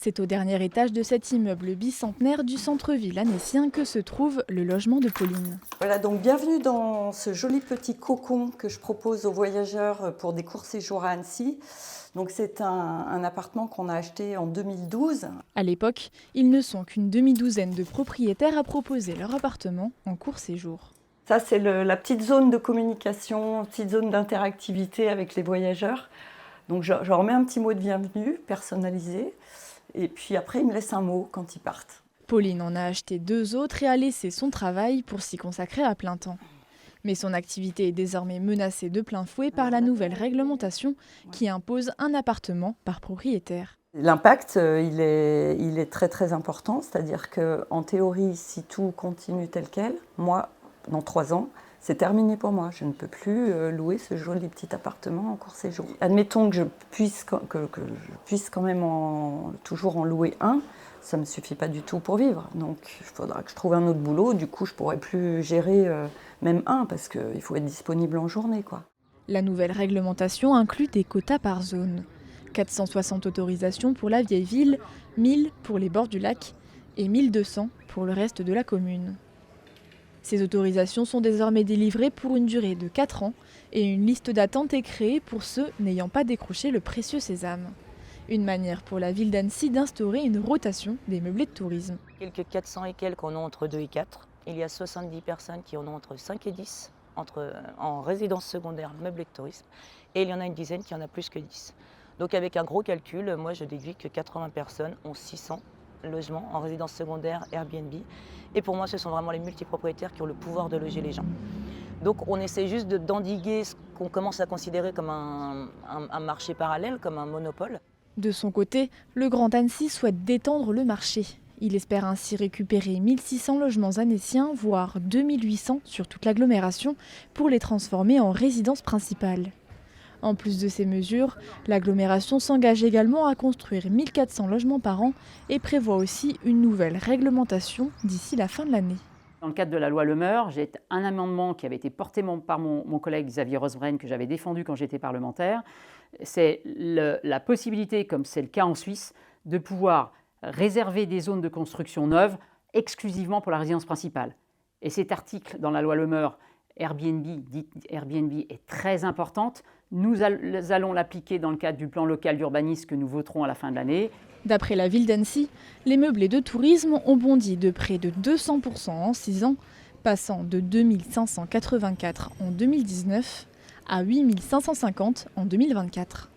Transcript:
C'est au dernier étage de cet immeuble bicentenaire du centre-ville annécien que se trouve le logement de Pauline. Voilà, donc bienvenue dans ce joli petit cocon que je propose aux voyageurs pour des courts séjours à Annecy. Donc c'est un appartement qu'on a acheté en 2012. À l'époque, ils ne sont qu'une demi-douzaine de propriétaires à proposer leur appartement en court séjour. Ça, c'est la petite zone de communication, petite zone d'interactivité avec les voyageurs. Donc je leur mets un petit mot de bienvenue personnalisé. Et puis après, ils me laissent un mot quand ils partent. Pauline en a acheté 2 autres et a laissé son travail pour s'y consacrer à plein temps. Mais son activité est désormais menacée de plein fouet par la nouvelle réglementation qui impose un appartement par propriétaire. L'impact, il est très très important, c'est-à-dire qu'en théorie, si tout continue tel quel, moi, dans 3 ans, c'est terminé pour moi. Je ne peux plus louer ce joli petit appartement en court séjour. Admettons que je puisse quand même toujours en louer un, ça ne me suffit pas du tout pour vivre. Donc il faudra que je trouve un autre boulot, du coup je ne pourrai plus gérer même un, parce qu'il faut être disponible en journée, quoi. La nouvelle réglementation inclut des quotas par zone. 460 autorisations pour la vieille ville, 1000 pour les bords du lac et 1200 pour le reste de la commune. Ces autorisations sont désormais délivrées pour une durée de 4 ans et une liste d'attente est créée pour ceux n'ayant pas décroché le précieux sésame. Une manière pour la ville d'Annecy d'instaurer une rotation des meublés de tourisme. Quelques 400 et quelques en ont entre 2 et 4. Il y a 70 personnes qui en ont entre 5 et 10 en résidence secondaire meublés de tourisme. Et il y en a une dizaine qui en a plus que 10. Donc avec un gros calcul, moi je déduis que 80 personnes ont 600 logements en résidence secondaire Airbnb. Et pour moi, ce sont vraiment les multipropriétaires qui ont le pouvoir de loger les gens. Donc on essaie juste d'endiguer ce qu'on commence à considérer comme un marché parallèle, comme un monopole. De son côté, le Grand Annecy souhaite détendre le marché. Il espère ainsi récupérer 1600 logements annéciens, voire 2800 sur toute l'agglomération, pour les transformer en résidences principales. En plus de ces mesures, l'agglomération s'engage également à construire 1400 logements par an et prévoit aussi une nouvelle réglementation d'ici la fin de l'année. Dans le cadre de la loi Le Meur, j'ai un amendement qui avait été porté par mon collègue Xavier Rosbrenne, que j'avais défendu quand j'étais parlementaire. C'est la possibilité, comme c'est le cas en Suisse, de pouvoir réserver des zones de construction neuves exclusivement pour la résidence principale. Et cet article dans la loi Le Meur, Airbnb est très importante. Nous allons l'appliquer dans le cadre du plan local d'urbanisme que nous voterons à la fin de l'année. D'après la ville d'Annecy, les meublés de tourisme ont bondi de près de 200% en 6 ans, passant de 2584 en 2019 à 8550 en 2024.